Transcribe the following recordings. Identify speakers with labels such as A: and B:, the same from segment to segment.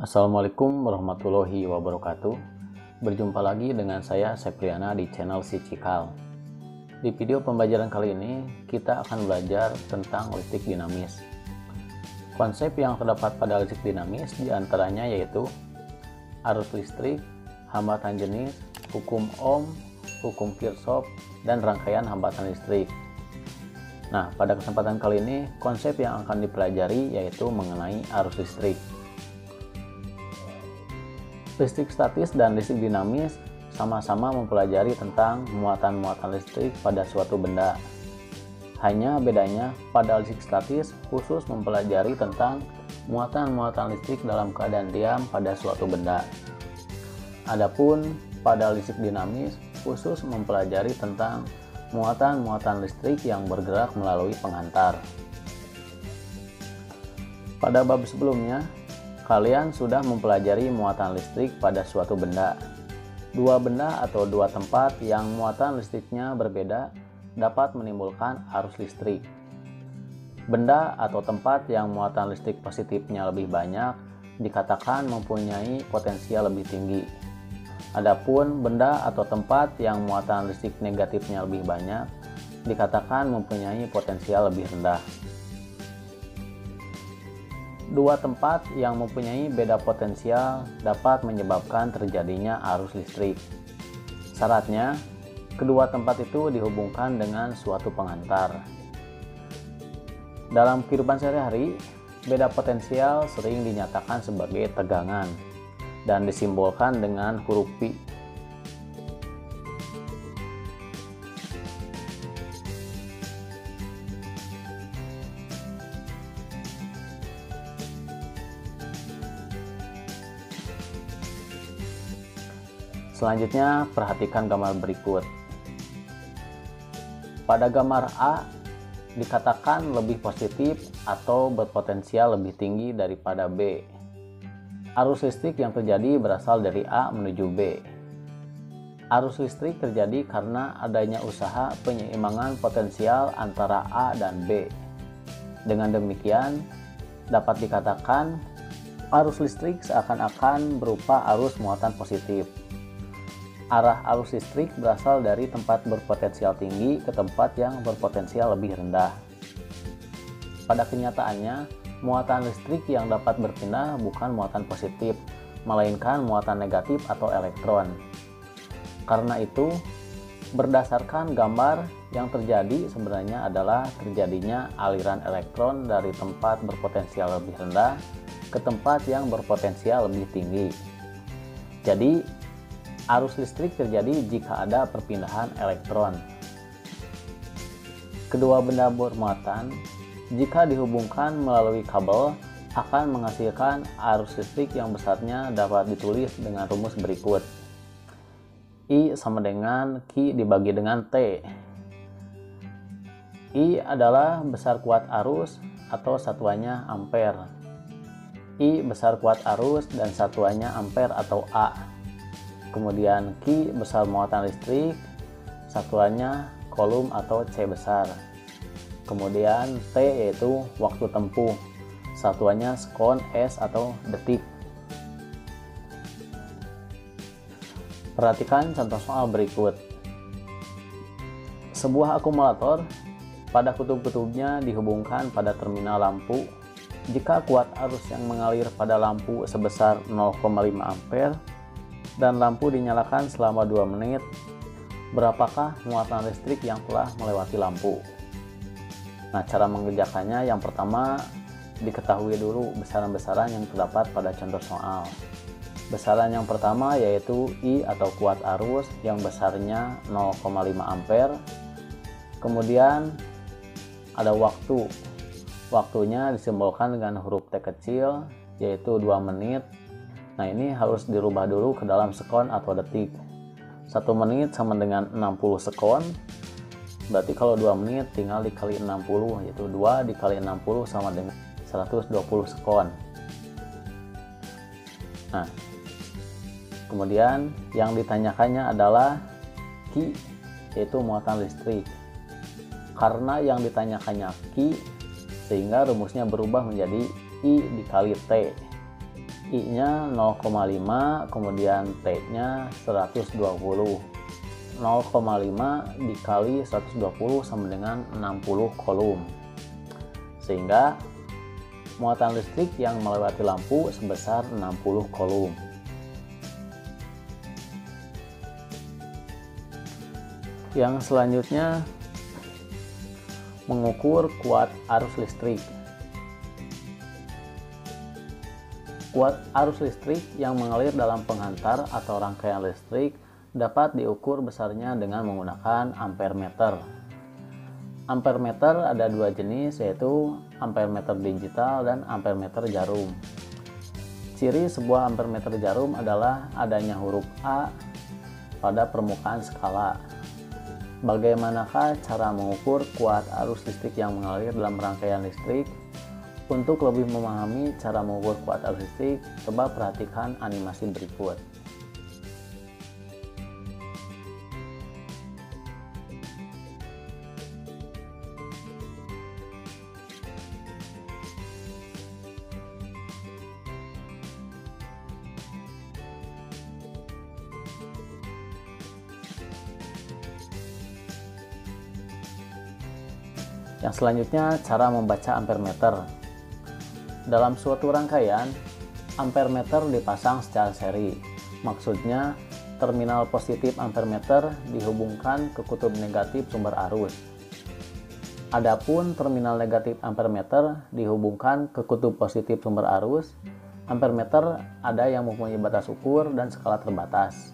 A: Assalamualaikum warahmatullahi wabarakatuh. Berjumpa lagi dengan saya Septriana di channel Si Cikal. Di video pembelajaran kali ini kita akan belajar tentang listrik dinamis. Konsep yang terdapat pada listrik dinamis diantaranya yaitu arus listrik, hambatan jenis, hukum Ohm, hukum Kirchhoff, dan rangkaian hambatan listrik. Nah, pada kesempatan kali ini konsep yang akan dipelajari yaitu mengenai arus listrik. Listrik statis dan listrik dinamis sama-sama mempelajari tentang muatan-muatan listrik pada suatu benda. Hanya bedanya pada listrik statis khusus mempelajari tentang muatan-muatan listrik dalam keadaan diam pada suatu benda. Adapun pada listrik dinamis khusus mempelajari tentang muatan-muatan listrik yang bergerak melalui penghantar. Pada bab sebelumnya, kalian sudah mempelajari muatan listrik pada suatu benda. Dua benda atau dua tempat yang muatan listriknya berbeda dapat menimbulkan arus listrik. Benda atau tempat yang muatan listrik positifnya lebih banyak dikatakan mempunyai potensial lebih tinggi. Adapun benda atau tempat yang muatan listrik negatifnya lebih banyak dikatakan mempunyai potensial lebih rendah. Dua tempat yang mempunyai beda potensial dapat menyebabkan terjadinya arus listrik. Syaratnya, kedua tempat itu dihubungkan dengan suatu penghantar. Dalam kehidupan sehari-hari, beda potensial sering dinyatakan sebagai tegangan dan disimbolkan dengan huruf Pi. Selanjutnya, perhatikan gambar berikut. Pada gambar A, dikatakan lebih positif atau berpotensial lebih tinggi daripada B. Arus listrik yang terjadi berasal dari A menuju B. Arus listrik terjadi karena adanya usaha penyeimbangan potensial antara A dan B. Dengan demikian, dapat dikatakan arus listrik seakan-akan berupa arus muatan positif. Arah arus listrik berasal dari tempat berpotensial tinggi ke tempat yang berpotensial lebih rendah. Pada kenyataannya, muatan listrik yang dapat berpindah bukan muatan positif, melainkan muatan negatif atau elektron. Karena itu, berdasarkan gambar yang terjadi sebenarnya adalah terjadinya aliran elektron dari tempat berpotensial lebih rendah ke tempat yang berpotensial lebih tinggi. Jadi, arus listrik terjadi jika ada perpindahan elektron. Kedua benda bermuatan, jika dihubungkan melalui kabel, akan menghasilkan arus listrik yang besarnya dapat ditulis dengan rumus berikut. I sama dengan Q dibagi dengan T. I adalah besar kuat arus atau satuannya ampere. I besar kuat arus dan satuannya ampere atau A. Kemudian Q besar muatan listrik, satuannya coulomb atau C besar. Kemudian T yaitu waktu tempuh, satuannya sekon, S atau detik. Perhatikan contoh soal berikut. Sebuah akumulator pada kutub-kutubnya dihubungkan pada terminal lampu. Jika kuat arus yang mengalir pada lampu sebesar 0,5 ampere dan lampu dinyalakan selama 2 menit, berapakah muatan listrik yang telah melewati lampu? Nah, cara mengerjakannya yang pertama diketahui dulu besaran-besaran yang terdapat pada contoh soal. Besaran yang pertama yaitu I atau kuat arus yang besarnya 0,5 ampere. Kemudian ada waktu. Waktunya disimbolkan dengan huruf T kecil yaitu 2 menit. Nah, ini harus dirubah dulu ke dalam sekon atau detik. 1 menit sama dengan 60 sekon. Berarti kalau 2 menit tinggal dikali 60, yaitu 2 dikali 60 sama dengan 120 sekon. Nah, kemudian yang ditanyakannya adalah Q, yaitu muatan listrik. Karena yang ditanyakannya Q, sehingga rumusnya berubah menjadi I dikali T. I-nya 0,5, kemudian T-nya 120. 0,5 dikali 120 sama dengan 60 kolom. Sehingga muatan listrik yang melewati lampu sebesar 60 kolom. Yang selanjutnya mengukur kuat arus listrik. Kuat arus listrik yang mengalir dalam penghantar atau rangkaian listrik dapat diukur besarnya dengan menggunakan ampere meter. Ampere meter ada dua jenis, yaitu ampere meter digital dan ampere meter jarum. Ciri sebuah ampere meter jarum adalah adanya huruf A pada permukaan skala. Bagaimanakah cara mengukur kuat arus listrik yang mengalir dalam rangkaian listrik? Untuk lebih memahami cara mengukur kuat arus listrik, coba perhatikan animasi berikut. Yang selanjutnya, cara membaca ampere meter. Dalam suatu rangkaian, ampere meter dipasang secara seri. Maksudnya, terminal positif ampere meter dihubungkan ke kutub negatif sumber arus. Adapun terminal negatif ampere meter dihubungkan ke kutub positif sumber arus. Ampere meter ada yang mempunyai batas ukur dan skala terbatas.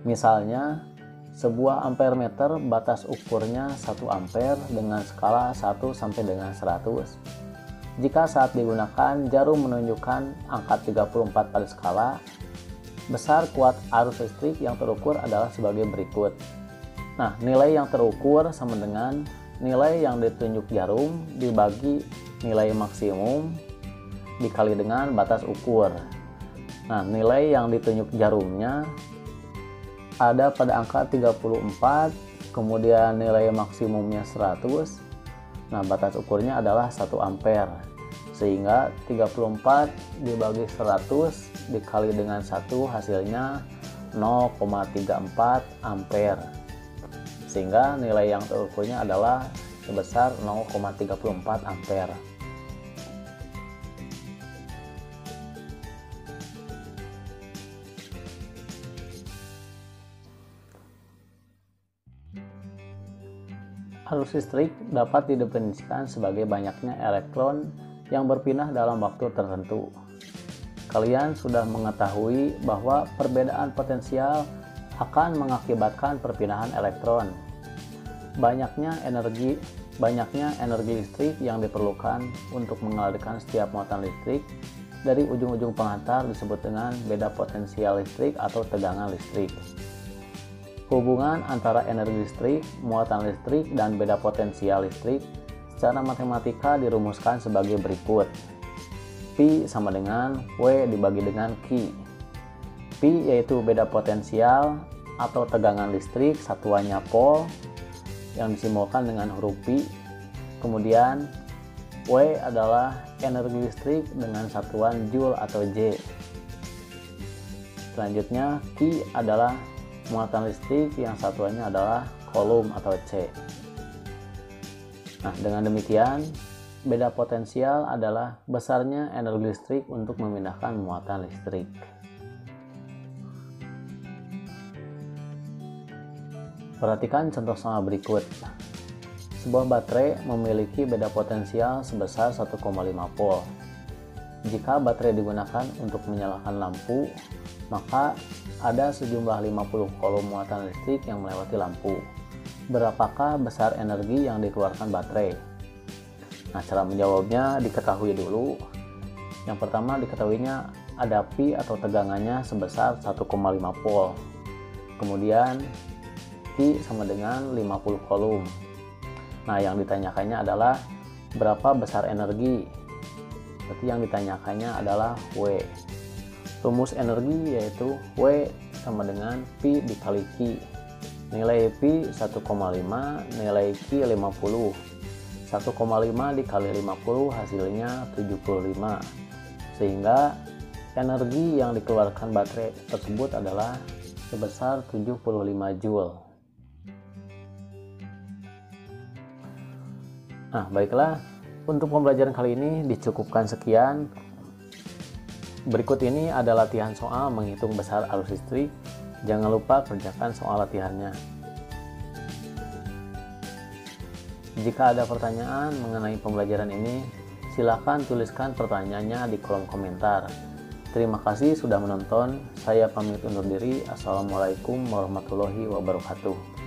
A: Misalnya, sebuah ampere meter batas ukurnya 1 ampere dengan skala 1 sampai dengan 100. Jika saat digunakan jarum menunjukkan angka 34 pada skala, besar kuat arus listrik yang terukur adalah sebagai berikut. Nah, nilai yang terukur sama dengan nilai yang ditunjuk jarum dibagi nilai maksimum dikali dengan batas ukur. Nah, nilai yang ditunjuk jarumnya ada pada angka 34, kemudian nilai maksimumnya 100. Nah, batas ukurnya adalah 1 ampere. Sehingga 34 dibagi 100 dikali dengan 1 hasilnya 0,34 ampere. Sehingga nilai yang terukurnya adalah sebesar 0,34 ampere. Arus listrik dapat didefinisikan sebagai banyaknya elektron yang berpindah dalam waktu tertentu. Kalian sudah mengetahui bahwa perbedaan potensial akan mengakibatkan perpindahan elektron. Banyaknya energi listrik yang diperlukan untuk mengalirkan setiap muatan listrik dari ujung-ujung penghantar disebut dengan beda potensial listrik atau tegangan listrik. Hubungan antara energi listrik, muatan listrik, dan beda potensial listrik secara matematika dirumuskan sebagai berikut. Pi sama dengan W dibagi dengan Q. Pi yaitu beda potensial atau tegangan listrik, satuannya volt yang disimbolkan dengan huruf Pi. Kemudian W adalah energi listrik dengan satuan Joule atau J. Selanjutnya Q adalah muatan listrik yang satuannya adalah kolom atau C. Nah, dengan demikian, beda potensial adalah besarnya energi listrik untuk memindahkan muatan listrik. Perhatikan contoh sama berikut. Sebuah baterai memiliki beda potensial sebesar 1,5 volt. Jika baterai digunakan untuk menyalakan lampu, maka ada sejumlah 50 kolom muatan listrik yang melewati lampu. Berapakah besar energi yang dikeluarkan baterai? Nah, cara menjawabnya diketahui dulu. Yang pertama diketahuinya ada Pi atau tegangannya sebesar 1,5 volt. Kemudian Q sama dengan 50 kolom. Nah, yang ditanyakannya adalah berapa besar energi. Berarti yang ditanyakannya adalah W. Rumus energi yaitu W sama dengan Pi dikali Q. Nilai Pi 1,5, nilai Q 50. 1,5 dikali 50 hasilnya 75. Sehingga Energi yang dikeluarkan baterai tersebut adalah sebesar 75 Joule. Nah, baiklah, untuk pembelajaran kali ini dicukupkan sekian. Berikut ini ada latihan soal menghitung besar arus listrik. Jangan lupa kerjakan soal latihannya. Jika ada pertanyaan mengenai pembelajaran ini, silakan tuliskan pertanyaannya di kolom komentar. Terima kasih sudah menonton. Saya pamit undur diri. Assalamualaikum warahmatullahi wabarakatuh.